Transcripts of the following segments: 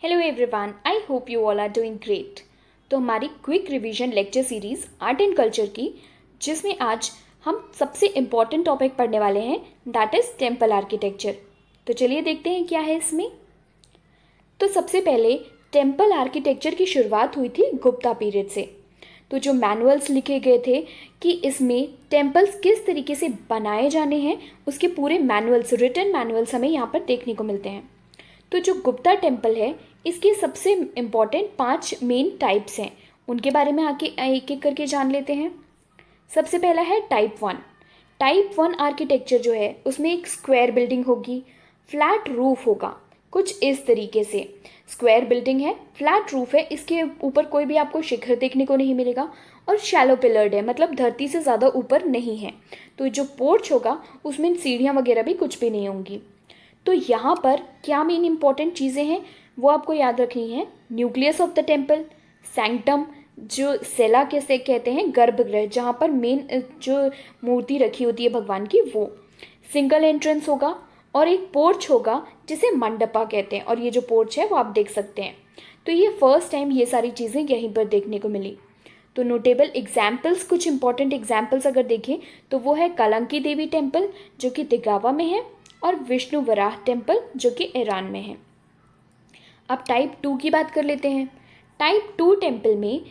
Hello everyone, I hope you all are doing great. तो हमारी quick revision lecture series art and culture की, जिसमें आज हम सबसे इम्पॉर्टेंट टॉपिक पढ़ने वाले हैं, दैट इज़ टेम्पल आर्किटेक्चर। तो चलिए देखते हैं क्या है इसमें। तो सबसे पहले टेम्पल आर्किटेक्चर की शुरुआत हुई थी गुप्ता पीरियड से। तो जो मैनुअल्स लिखे गए थे कि इसमें टेम्पल्स किस तरीके से बनाए जाने हैं, उसके पूरे मैनुअल्स, रिटन मैनुअल्स हमें यहाँ पर देखने को मिलते हैं। तो जो गुप्ता टेम्पल है, इसके सबसे इम्पॉर्टेंट 5 मेन टाइप्स हैं, उनके बारे में आके एक एक करके जान लेते हैं। सबसे पहला है टाइप 1। टाइप 1 आर्किटेक्चर जो है उसमें एक स्क्वायर बिल्डिंग होगी, फ्लैट रूफ होगा, कुछ इस तरीके से। स्क्वायर बिल्डिंग है, फ्लैट रूफ है, इसके ऊपर कोई भी आपको शिखर देखने को नहीं मिलेगा, और शैलो पिलर्ड है, मतलब धरती से ज़्यादा ऊपर नहीं है। तो जो पोर्च होगा उसमें सीढ़ियाँ वगैरह भी कुछ भी नहीं होंगी। तो यहाँ पर क्या मेन इंपॉर्टेंट चीज़ें हैं वो आपको याद रखनी है। Nucleus of the temple, sanctum, जो सेला कैसे कहते हैं, गर्भगृह, जहाँ पर मेन जो मूर्ति रखी होती है भगवान की, वो सिंगल एंट्रेंस होगा, और एक पोर्च होगा जिसे मंडपा कहते हैं, और ये जो पोर्च है वो आप देख सकते हैं। तो ये फर्स्ट टाइम ये सारी चीज़ें यहीं पर देखने को मिली। तो नोटेबल एग्जाम्पल्स, कुछ इंपॉर्टेंट एग्जाम्पल्स अगर देखें तो वो है कलंकी देवी टेम्पल जो कि दिगावा में है, और विष्णु वराह टेम्पल जो कि ईरान में है। अब टाइप 2 की बात कर लेते हैं। टाइप 2 टेम्पल में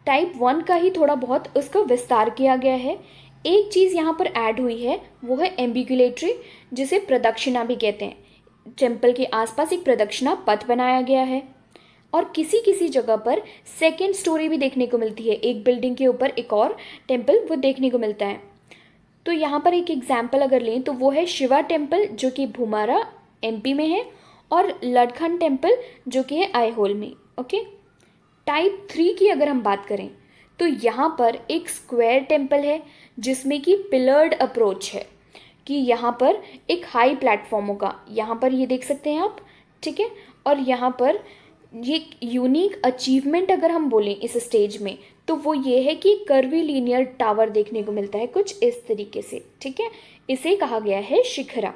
टाइप 1 का ही थोड़ा बहुत उसका विस्तार किया गया है। एक चीज़ यहाँ पर ऐड हुई है, वो है एम्बिक्युलेटरी, जिसे प्रदक्षिणा भी कहते हैं। टेम्पल के आसपास एक प्रदक्षिणा पथ बनाया गया है, और किसी किसी जगह पर सेकेंड स्टोरी भी देखने को मिलती है, एक बिल्डिंग के ऊपर एक और टेम्पल वो देखने को मिलता है। तो यहाँ पर एक एग्जाम्पल अगर लें तो वो है शिवा टेम्पल जो कि भूमारा एमपी में है, और लडखन टेम्पल जो कि है आईहोल में। ओके। टाइप 3 की अगर हम बात करें तो यहाँ पर एक स्क्वायर टेम्पल है जिसमें कि पिलर्ड अप्रोच है, कि यहाँ पर एक हाई प्लेटफॉर्म होगा, यहाँ पर ये देख सकते हैं आप, ठीक है। और यहाँ पर ये यूनिक अचीवमेंट अगर हम बोलें इस स्टेज में, तो वो ये है कि कर्वी लीनियर टावर देखने को मिलता है कुछ इस तरीके से, ठीक है। इसे कहा गया है शिखरा।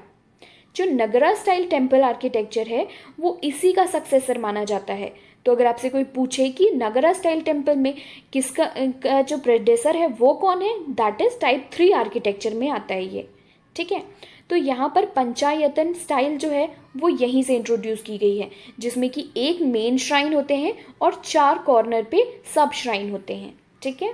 जो नगरा स्टाइल टेम्पल आर्किटेक्चर है वो इसी का सक्सेसर माना जाता है। तो अगर आपसे कोई पूछे कि नगरा स्टाइल टेम्पल में किसका जो प्रेडेसर है वो कौन है, दैट इज टाइप 3 आर्किटेक्चर में आता है ये, ठीक है। तो यहाँ पर पंचायतन स्टाइल जो है वो यहीं से इंट्रोड्यूस की गई है, जिसमें कि एक मेन श्राइन होते हैं और 4 कॉर्नर पे सब श्राइन होते हैं, ठीक है।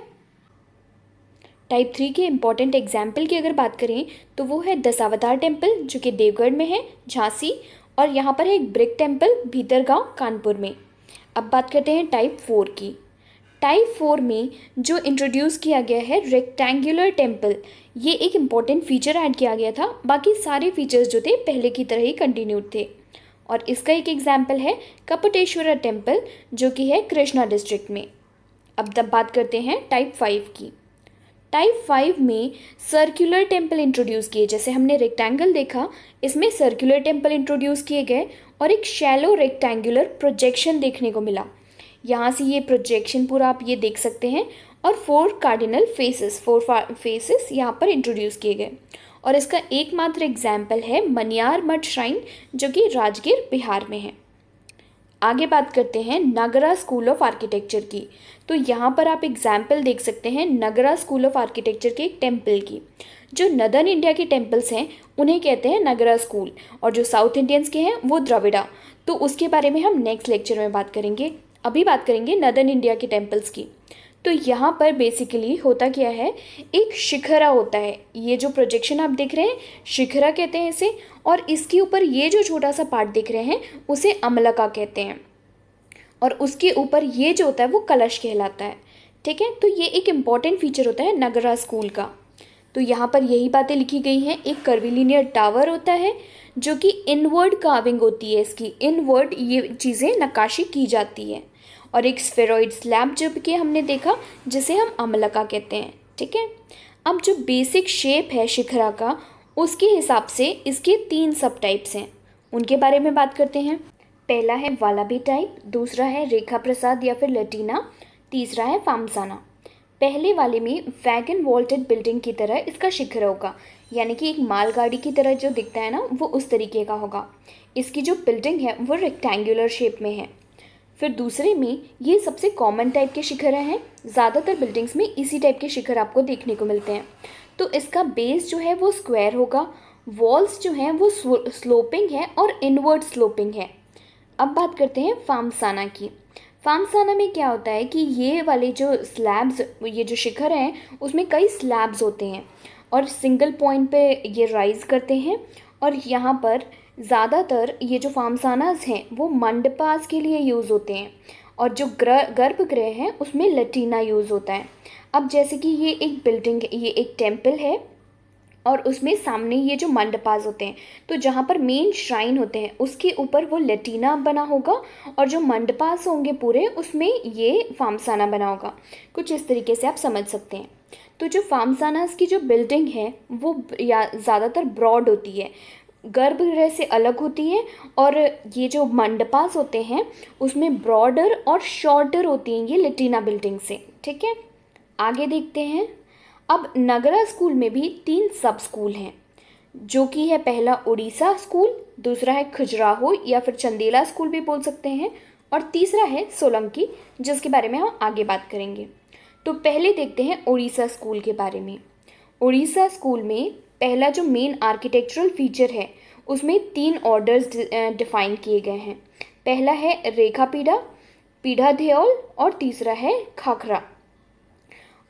टाइप 3 के इम्पॉर्टेंट एग्जाम्पल की अगर बात करें तो वो है दशावतार टेम्पल जो कि देवगढ़ में है, झांसी, और यहाँ पर है एक ब्रिक टेम्पल भीतरगांव कानपुर में। अब बात करते हैं टाइप 4 की। टाइप 4 में जो इंट्रोड्यूस किया गया है रेक्टेंगुलर टेम्पल, ये एक इम्पॉर्टेंट फीचर ऐड किया गया था, बाकी सारे फीचर्स जो थे पहले की तरह ही कंटिन्यूड थे। और इसका एक एग्जाम्पल है कपटेश्वरा टेम्पल जो कि है कृष्णा डिस्ट्रिक्ट में। अब तब बात करते हैं टाइप 5 की। टाइप 5 में सर्कुलर टेम्पल इंट्रोड्यूस किए, जैसे हमने रेक्टेंगल देखा, इसमें सर्कुलर टेम्पल इंट्रोड्यूस किए गए, और एक शैलो रेक्टेंगुलर प्रोजेक्शन देखने को मिला। यहाँ से ये प्रोजेक्शन पूरा आप ये देख सकते हैं, और 4 कार्डिनल फेसेस, 4 फेसेस यहाँ पर इंट्रोड्यूस किए गए। और इसका एकमात्र एग्जाम्पल है मनियार मठ श्राइन जो कि राजगीर बिहार में है। आगे बात करते हैं नगरा स्कूल ऑफ आर्किटेक्चर की। तो यहाँ पर आप एग्जाम्पल देख सकते हैं नगरा स्कूल ऑफ आर्किटेक्चर के एक टेम्पल की। जो नदर्न इंडिया के टेम्पल्स हैं उन्हें कहते हैं नगरा स्कूल, और जो साउथ इंडियंस के हैं वो द्रविड़ा। तो उसके बारे में हम नेक्स्ट लेक्चर में बात करेंगे। अभी बात करेंगे नदर्न इंडिया के टेम्पल्स की। तो यहाँ पर बेसिकली होता क्या है, एक शिखरा होता है, ये जो प्रोजेक्शन आप देख रहे हैं शिखरा कहते हैं इसे, और इसके ऊपर ये जो छोटा सा पार्ट दिख रहे हैं उसे अमलका कहते हैं, और उसके ऊपर ये जो होता है वो कलश कहलाता है, ठीक है। तो ये एक इम्पॉर्टेंट फीचर होता है नगरा स्कूल का। तो यहाँ पर यही बातें लिखी गई हैं। एक कर्विलिनियर टावर होता है जो कि इनवर्ड कार्विंग होती है, इसकी इनवर्ड ये चीज़ें नक्काशी की जाती है, और एक स्फेरॉइड स्लैब जो कि हमने देखा जिसे हम अमलका कहते हैं, ठीक है। अब जो बेसिक शेप है शिखरा का, उसके हिसाब से इसके 3 सब टाइप्स हैं, उनके बारे में बात करते हैं। पहला है वालाबी टाइप, दूसरा है रेखा प्रसाद या फिर लटीना, तीसरा है फामसाना। पहले वाले में वैगन वॉल्टेड बिल्डिंग की तरह इसका शिखर होगा, यानी कि एक मालगाड़ी की तरह जो दिखता है ना वो उस तरीके का होगा। इसकी जो बिल्डिंग है वो रेक्टेंगुलर शेप में है। फिर दूसरे में ये सबसे कॉमन टाइप के शिखर हैं, ज़्यादातर बिल्डिंग्स में इसी टाइप के शिखर आपको देखने को मिलते हैं। तो इसका बेस जो है वो स्क्वायर होगा, वॉल्स जो हैं वो स्लोपिंग है और इनवर्ड स्लोपिंग है। अब बात करते हैं फार्मसाना की। फार्मसाना में क्या होता है कि ये वाले जो स्लैब्स, ये जो शिखर हैं उसमें कई स्लैब्स होते हैं और सिंगल पॉइंट पे ये राइज करते हैं। और यहाँ पर ज़्यादातर ये जो फार्मसानास हैं वो मंडपास के लिए यूज़ होते हैं और जो गर्भगृह हैं उसमें लटीना यूज़ होता है। अब जैसे कि ये एक बिल्डिंग, ये एक टेम्पल है और उसमें सामने ये जो मंडपास होते हैं, तो जहाँ पर मेन श्राइन होते हैं उसके ऊपर वो लटीना बना होगा और जो मंडपास होंगे पूरे उसमें ये फार्मसाना बना होगा। कुछ इस तरीके से आप समझ सकते हैं। तो जो फार्मसानास की जो बिल्डिंग है वो या ज़्यादातर ब्रॉड होती है, गर्भगृह से अलग होती है, और ये जो मंडपास होते हैं उसमें ब्रॉडर और शॉर्टर होती हैं ये लटीना बिल्डिंग से। ठीक है, आगे देखते हैं। अब नगरा स्कूल में भी 3 सब स्कूल हैं, जो कि है पहला उड़ीसा स्कूल, दूसरा है खजुराहो या फिर चंदेला स्कूल भी बोल सकते हैं, और तीसरा है सोलंकी, जिसके बारे में हम आगे बात करेंगे। तो पहले देखते हैं उड़ीसा स्कूल के बारे में। उड़ीसा स्कूल में पहला जो मेन आर्किटेक्चरल फीचर है उसमें 3 ऑर्डर्स डिफाइन किए गए हैं। पहला है रेखापीढ़ा, पीढ़ा देओल और तीसरा है खाखरा।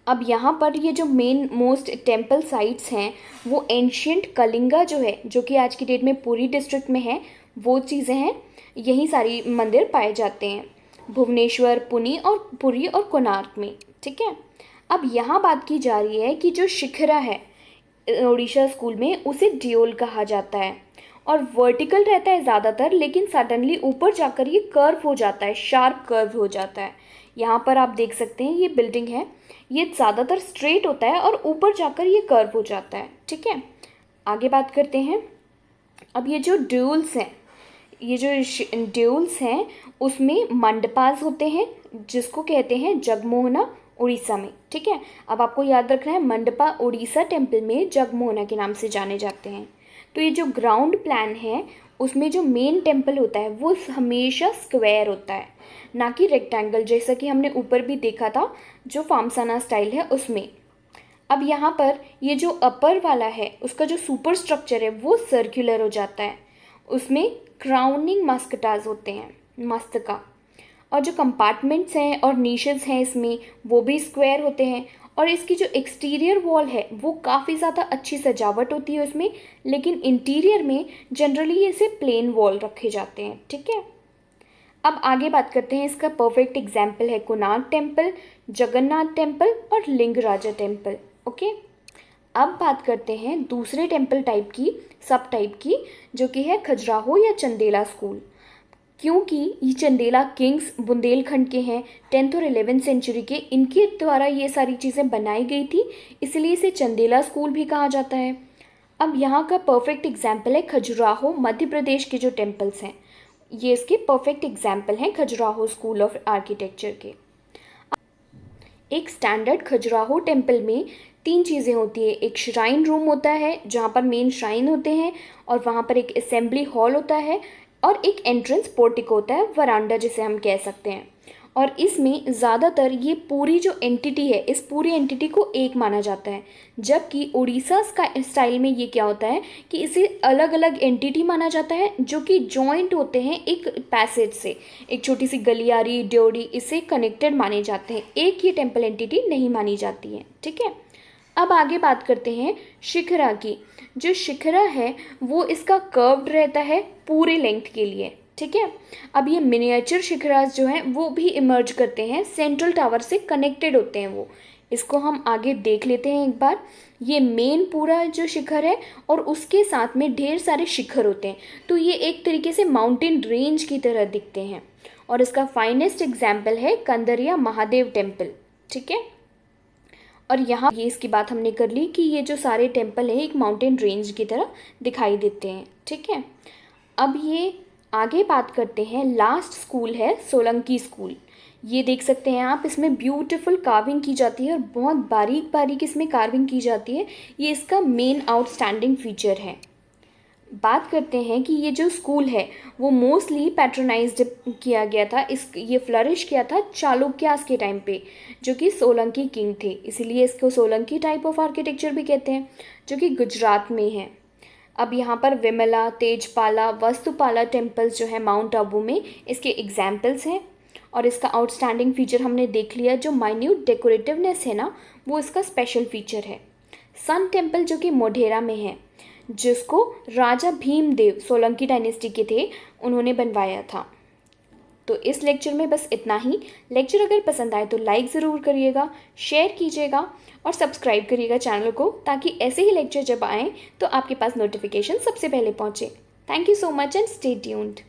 अब यहाँ पर ये जो मेन मोस्ट टेम्पल साइट्स हैं वो एंशियंट कलिंगा जो है, जो कि आज की डेट में पुरी डिस्ट्रिक्ट में है, वो चीज़ें हैं, यही सारी मंदिर पाए जाते हैं भुवनेश्वर, पुरी और कोणार्क में। ठीक है, अब यहाँ बात की जा रही है कि जो शिखरा है उड़ीसा स्कूल में उसे ड्योल कहा जाता है और वर्टिकल रहता है ज़्यादातर, लेकिन सडनली ऊपर जाकर ये कर्व हो जाता है, शार्प कर्व हो जाता है। यहाँ पर आप देख सकते हैं ये बिल्डिंग है, ये ज़्यादातर स्ट्रेट होता है और ऊपर जाकर ये कर्व हो जाता है। ठीक है, आगे बात करते हैं। अब ये जो ड्यूल्स हैं, ये जो ड्यूल्स हैं उसमें मंडपास होते हैं जिसको कहते हैं जगमोहना उड़ीसा में। ठीक है, अब आपको याद रखना है मंडपा उड़ीसा टेम्पल में जगमोहना के नाम से जाने जाते हैं। तो ये जो ग्राउंड प्लान है उसमें जो मेन टेम्पल होता है वो हमेशा स्क्वायर होता है, ना कि रेक्टेंगल, जैसा कि हमने ऊपर भी देखा था जो फार्मसाना स्टाइल है उसमें। अब यहाँ पर ये जो अपर वाला है उसका जो सुपर स्ट्रक्चर है वो सर्कुलर हो जाता है, उसमें क्राउनिंग मस्कटास होते हैं, मस्तका, और जो कंपार्टमेंट्स हैं और नीशेस हैं इसमें वो भी स्क्वायर होते हैं। और इसकी जो एक्सटीरियर वॉल है वो काफ़ी ज़्यादा अच्छी सजावट होती है उसमें, लेकिन इंटीरियर में जनरली इसे प्लेन वॉल रखे जाते हैं। ठीक है, अब आगे बात करते हैं। इसका परफेक्ट एग्जाम्पल है कोणार्क टेम्पल, जगन्नाथ टेम्पल और लिंगराजा टेम्पल। ओके, अब बात करते हैं दूसरे टेम्पल टाइप की, सब टाइप की, जो कि है खजुराहो या चंदेला स्कूल। क्योंकि ये चंदेला किंग्स बुंदेलखंड के हैं, 10th और 11th सेंचुरी के, इनके द्वारा ये सारी चीज़ें बनाई गई थी, इसलिए इसे चंदेला स्कूल भी कहा जाता है। अब यहाँ का परफेक्ट एग्जाम्पल है खजुराहो, मध्य प्रदेश के जो टेम्पल्स हैं ये इसके परफेक्ट एग्जाम्पल हैं खजुराहो स्कूल ऑफ आर्किटेक्चर के। एक स्टैंडर्ड खजुराहो टेम्पल में 3 चीज़ें होती है। एक श्राइन रूम होता है जहाँ पर मेन श्राइन होते हैं, और वहाँ पर एक असेंबली हॉल होता है, और एक एंट्रेंस पोर्टिको होता है, वरांडा जिसे हम कह सकते हैं। और इसमें ज़्यादातर ये पूरी जो एंटिटी है, इस पूरी एंटिटी को एक माना जाता है, जबकि उड़ीसा का स्टाइल में ये क्या होता है कि इसे अलग अलग एंटिटी माना जाता है जो कि जॉइंट होते हैं एक पैसेज से, एक छोटी सी गलियारी, ड्योढ़ी, इससे कनेक्टेड माने जाते हैं, एक ही टेम्पल एंटिटी नहीं मानी जाती है। ठीक है, अब आगे बात करते हैं शिखरा की। जो शिखरा है वो इसका कर्व्ड रहता है पूरे लेंथ के लिए। ठीक है, अब ये मिनिएचर शिखरास जो हैं वो भी इमर्ज करते हैं, सेंट्रल टावर से कनेक्टेड होते हैं वो। इसको हम आगे देख लेते हैं एक बार। ये मेन पूरा जो शिखर है और उसके साथ में ढेर सारे शिखर होते हैं, तो ये एक तरीके से माउंटेन रेंज की तरह दिखते हैं। और इसका फाइनेस्ट एग्जाम्पल है कंदरिया महादेव टेम्पल। ठीक है, और यहाँ ये इसकी बात हमने कर ली कि ये जो सारे टेम्पल हैं एक माउंटेन रेंज की तरह दिखाई देते हैं। ठीक है, अब ये आगे बात करते हैं। लास्ट स्कूल है सोलंकी स्कूल। ये देख सकते हैं आप, इसमें ब्यूटीफुल कार्विंग की जाती है और बहुत बारीक बारीक इसमें कार्विंग की जाती है, ये इसका मेन आउटस्टैंडिंग फीचर है। बात करते हैं कि ये जो स्कूल है वो मोस्टली पैट्रोनाइज्ड किया गया था, ये फ्लरिश किया था चालुक्यास के टाइम पे, जो कि सोलंकी किंग थे, इसीलिए इसको सोलंकी टाइप ऑफ आर्किटेक्चर भी कहते हैं, जो कि गुजरात में है। अब यहाँ पर विमला, तेजपाला, वस्तुपाला टेम्पल्स जो है माउंट आबू में, इसके एग्जाम्पल्स हैं। और इसका आउटस्टैंडिंग फीचर हमने देख लिया, जो माइन्यूट डेकोरेटिवनेस है ना, वो इसका स्पेशल फीचर है। सन टेम्पल जो कि मोढेरा में है, जिसको राजा भीमदेव सोलंकी डायनेस्टी के थे, उन्होंने बनवाया था। तो इस लेक्चर में बस इतना ही। लेक्चर अगर पसंद आए तो लाइक ज़रूर करिएगा, शेयर कीजिएगा और सब्सक्राइब करिएगा चैनल को, ताकि ऐसे ही लेक्चर जब आएँ तो आपके पास नोटिफिकेशन सबसे पहले पहुँचे। Thank you so much and stay tuned.